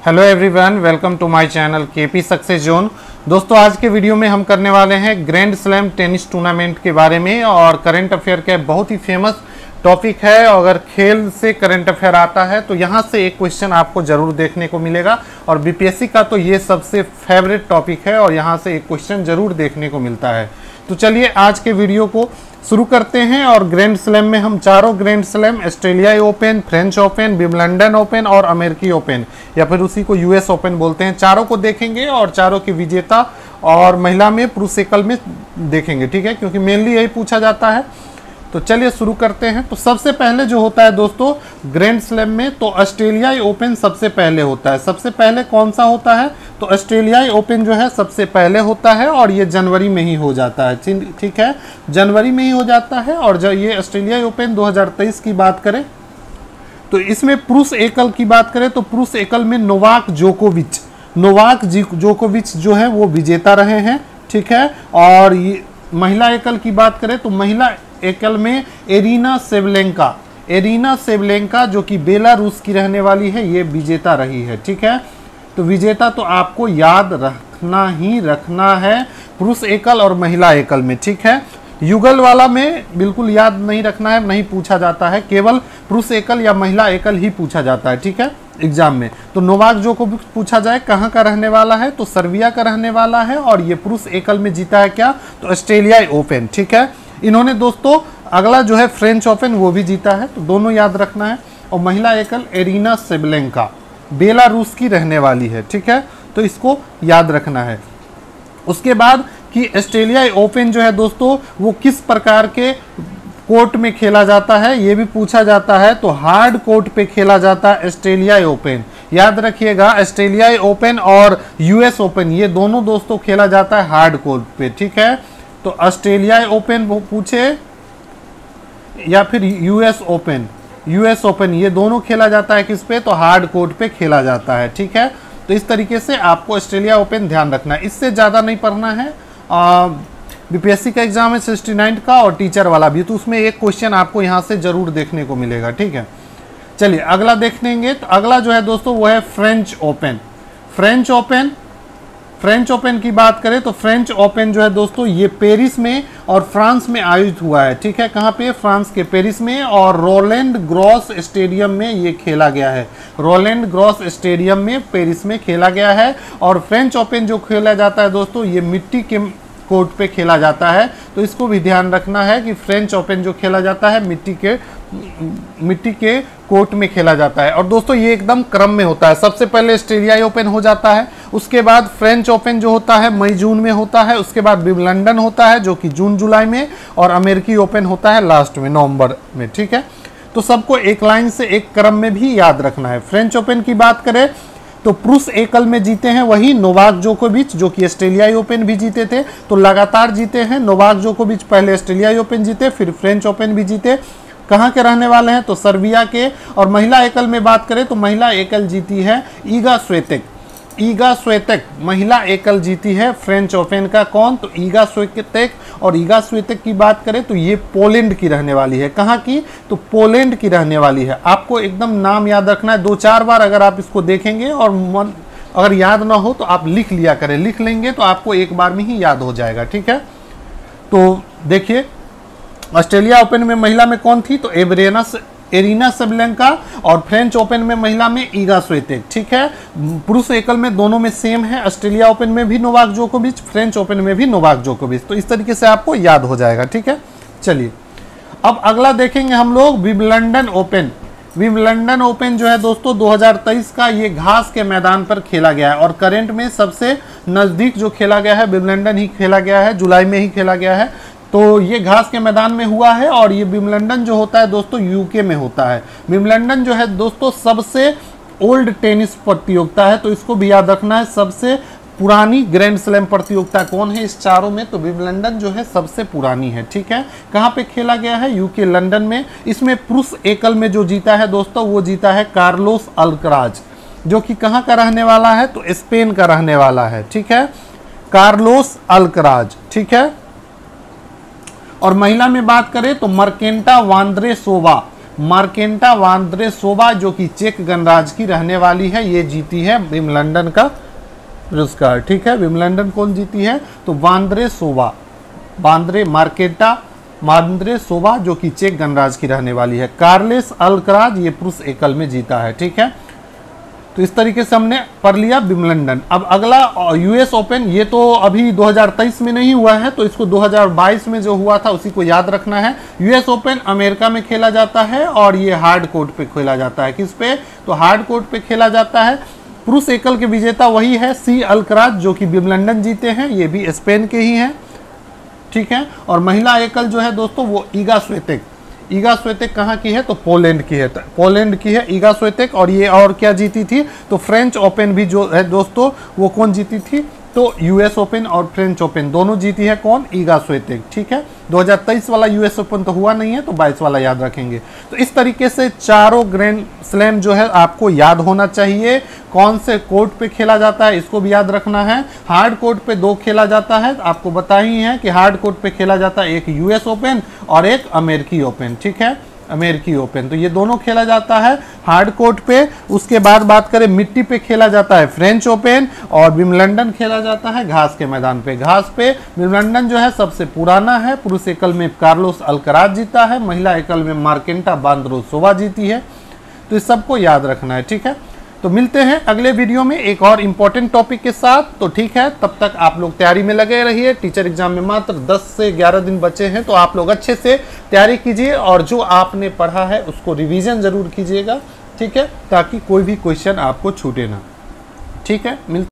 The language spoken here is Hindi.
Hello everyone, welcome to my channel KP success zone. दोस्तों, आज के वीडियो में हम करने वाले हैं ग्रैंड स्लैम टेनिस टूर्नामेंट के बारे में और करंट अफेयर का बहुत ही फेमस टॉपिक है। अगर खेल से करंट अफेयर आता है तो यहाँ से एक क्वेश्चन आपको जरूर देखने को मिलेगा और बीपीएससी का तो ये सबसे फेवरेट टॉपिक है और यहाँ से एक क्वेश्चन जरूर देखने को मिलता है। तो चलिए आज के वीडियो को शुरू करते हैं। और ग्रैंड स्लैम में हम चारों ग्रैंड स्लैम, ऑस्ट्रेलियाई open, French open, Wimbledon open और अमेरिकी ओपन या फिर उसी को यूएस ओपन बोलते हैं, चारों को देखेंगे और चारों की विजेता और महिला में पुरुष एकल में देखेंगे। ठीक है, क्योंकि मेनली यही पूछा जाता है। तो चलिए शुरू करते हैं। तो सबसे पहले जो होता है दोस्तों ग्रैंड स्लैम में, तो ऑस्ट्रेलियाई ओपन सबसे पहले होता है। सबसे पहले कौन सा होता है? तो ऑस्ट्रेलियाई ओपन जो है सबसे पहले होता है और ये जनवरी में ही हो जाता है। ठीक है, जनवरी में ही हो जाता है। और जब ये ऑस्ट्रेलियाई ओपन 2023 की बात करें तो इसमें पुरुष एकल की बात करें तो पुरुष एकल में नोवाक जोकोविच जो है वो विजेता रहे हैं। ठीक है, और ये महिला एकल की बात करें तो महिला एकल में एरिना सेवलेंका जो कि बेलारूस की रहने वाली है, ये विजेता रही है। ठीक है, तो विजेता तो आपको याद रखना है पुरुष एकल और महिला एकल में। ठीक है, युगल वाला में बिल्कुल याद नहीं रखना है, नहीं पूछा जाता है, केवल पुरुष एकल या महिला एकल ही पूछा जाता है। ठीक है, एग्जाम में तो नोवाक जोकोविच पूछा जाए कहाँ का रहने वाला है, तो सर्बिया का रहने वाला है और ये पुरुष एकल में जीता है क्या, तो ऑस्ट्रेलियाई ओपन। ठीक है, इन्होंने दोस्तों अगला जो है फ्रेंच ओपन वो भी जीता है, तो दोनों याद रखना है। और महिला एकल एरिना सेबलेंका बेलारूस की रहने वाली है। ठीक है, तो इसको याद रखना है। उसके बाद कि ऑस्ट्रेलियाई ओपन जो है दोस्तों वो किस प्रकार के कोर्ट में खेला जाता है, ये भी पूछा जाता है। तो हार्ड कोर्ट पे खेला जाता है ऑस्ट्रेलियाई ओपन। याद रखिएगा, ऑस्ट्रेलियाई ओपन और यूएस ओपन ये दोनों दोस्तों खेला जाता है हार्ड कोर्ट पे। ठीक है, तो ऑस्ट्रेलियाई ओपन वो पूछे या फिर यूएस ओपन ये दोनों खेला जाता है किस पे, तो हार्ड कोर्ट पे खेला जाता है। ठीक है, तो इस तरीके से आपको ऑस्ट्रेलिया ओपन ध्यान रखना है, इससे ज़्यादा नहीं पढ़ना है। बीपीएससी का एग्जाम है 69 का और टीचर वाला भी, तो उसमें एक क्वेश्चन आपको यहाँ से जरूर देखने को मिलेगा। ठीक है, चलिए अगला देख लेंगे। तो अगला जो है दोस्तों वो है फ्रेंच ओपन की बात करें तो फ्रेंच ओपन जो है दोस्तों ये पेरिस में और फ्रांस में आयोजित हुआ है। ठीक है, कहाँ पे? फ्रांस के पेरिस में और रोलैंड ग्रॉस स्टेडियम में ये खेला गया है। रोलैंड ग्रॉस स्टेडियम में पेरिस में खेला गया है। और फ्रेंच ओपन जो खेला जाता है दोस्तों ये मिट्टी के कोर्ट पे खेला जाता है, तो इसको भी ध्यान रखना है कि फ्रेंच ओपन जो खेला जाता है मिट्टी के कोर्ट में खेला जाता है। और दोस्तों ये एकदम क्रम में होता है, सबसे पहले ऑस्ट्रेलियाई ओपन हो जाता है, उसके बाद फ्रेंच ओपन जो होता है मई जून में होता है, उसके बाद विंबलडन होता है जो कि जून जुलाई में, और अमेरिकी ओपन होता है लास्ट में नवंबर में। ठीक है, तो सबको एक लाइन से एक क्रम में भी याद रखना है। फ्रेंच ओपन की बात करें तो पुरुष एकल में जीते हैं वही नोवाक जोकोविच जो कि ऑस्ट्रेलियाई ओपन भी जीते थे, तो लगातार जीते हैं। नोवाक जोकोविच पहले ऑस्ट्रेलियाई ओपन जीते, फिर फ्रेंच ओपन भी जीते। कहाँ के रहने वाले हैं? तो सर्बिया के। और महिला एकल में बात करें तो महिला एकल जीती है ईगा स्वेतेक महिला एकल जीती है फ्रेंच ओपन का। कौन? तो ईगा स्वेतेक। और ईगा स्वेतेक की बात करें तो ये पोलैंड की रहने वाली है। कहाँ की? तो पोलैंड की रहने वाली है। आपको एकदम नाम याद रखना है, 2-4 बार अगर आप इसको देखेंगे और अगर याद ना हो तो आप लिख लिया करें, लिख लेंगे तो आपको एक बार में ही याद हो जाएगा। ठीक है, तो देखिए ऑस्ट्रेलिया ओपन में महिला में कौन थी? तो एरिना सेबलेंका। और फ्रेंच ओपन में महिला में ईगा स्वेतेक। ठीक है, पुरुष एकल में दोनों में सेम है, ऑस्ट्रेलिया ओपन में भी नोवाक जोकोविच, फ्रेंच ओपन में भी नोवाक जोकोविच। तो इस तरीके से आपको याद हो जाएगा। ठीक है, चलिए अब अगला देखेंगे हम लोग विंबलडन ओपन जो है दोस्तों 2023 का, ये घास के मैदान पर खेला गया है और करंट में सबसे नज़दीक जो खेला गया है विंबलडन ही खेला गया है, जुलाई में ही खेला गया है। तो ये घास के मैदान में हुआ है और ये विंबलडन जो होता है दोस्तों यूके में होता है। विंबलडन जो है दोस्तों सबसे ओल्ड टेनिस प्रतियोगिता है, तो इसको भी याद रखना है। सबसे पुरानी ग्रैंड स्लैम प्रतियोगिता कौन है इस चारों में? तो विंबलडन जो है सबसे पुरानी है। ठीक है, कहाँ पे खेला गया है? यूके लंदन में। इसमें पुरुष एकल में जो जीता है दोस्तों वो जीता है कार्लोस अल्कराज जो कि कहाँ का रहने वाला है? तो स्पेन का रहने वाला है। ठीक है, कार्लोस अल्कराज। ठीक है, और महिला में बात करें तो मर्केंटा वांद्रेसोवा मार्केंटा वांद्रेसोवा जो कि चेक गणराज्य की रहने वाली है, ये जीती है विम्बलडन का पुरस्कार। ठीक है, विम्बलडन कौन जीती है? तो वांद्रेसोवा, मार्केंटा वांद्रेसोवा जो कि चेक गणराज्य की रहने वाली है। कार्लेस अल्कराज ये पुरुष एकल में जीता है। ठीक है, तो इस तरीके से हमने पढ़ लिया विम्बलडन। अब अगला यूएस ओपन, ये तो अभी 2023 में नहीं हुआ है, तो इसको 2022 में जो हुआ था उसी को याद रखना है। यूएस ओपन अमेरिका में खेला जाता है और ये हार्ड कोर्ट पे खेला जाता है। किस पे? तो हार्ड कोर्ट पे खेला जाता है। पुरुष एकल के विजेता वही है सी अल्कराज जो कि विम्बलडन जीते हैं, ये भी स्पेन के ही हैं। ठीक है, और महिला एकल जो है दोस्तों वो ईगा स्विएटेक। ईगा स्विएटेक कहाँ की है? तो पोलैंड की है, पोलैंड की है ईगा स्विएटेक। और ये और क्या जीती थी? तो फ्रेंच ओपन भी जो है दोस्तों वो कौन जीती थी? तो यूएस ओपन और फ्रेंच ओपन दोनों जीती है कौन? ईगा स्विएटेक। ठीक है, 2023 वाला यूएस ओपन तो हुआ नहीं है, तो 22 वाला याद रखेंगे। तो इस तरीके से चारों ग्रैंड स्लैम जो है आपको याद होना चाहिए। कौन से कोर्ट पे खेला जाता है इसको भी याद रखना है। हार्ड कोर्ट पे 2 खेला जाता है, आपको बता ही है कि हार्ड कोर्ट पे खेला जाता है एक यूएस ओपन और एक अमेरिकी ओपन। ठीक है, अमेरिकी ओपन, तो ये दोनों खेला जाता है हार्ड कोर्ट पे। उसके बाद बात करें मिट्टी पे खेला जाता है फ्रेंच ओपन, और विम्बलडन खेला जाता है घास के मैदान पे। घास पे विम्बलडन जो है सबसे पुराना है। पुरुष एकल में कार्लोस अल्कराज जीता है, महिला एकल में मार्केंटा वांद्रेसोवा जीती है। तो इस सबको याद रखना है। ठीक है, तो मिलते हैं अगले वीडियो में एक और इम्पोर्टेंट टॉपिक के साथ। तो ठीक है, तब तक आप लोग तैयारी में लगे रहिए। टीचर एग्जाम में मात्र 10 से 11 दिन बचे हैं, तो आप लोग अच्छे से तैयारी कीजिए और जो आपने पढ़ा है उसको रिवीजन जरूर कीजिएगा। ठीक है, ताकि कोई भी क्वेश्चन आपको छूटे ना। ठीक है, मिलते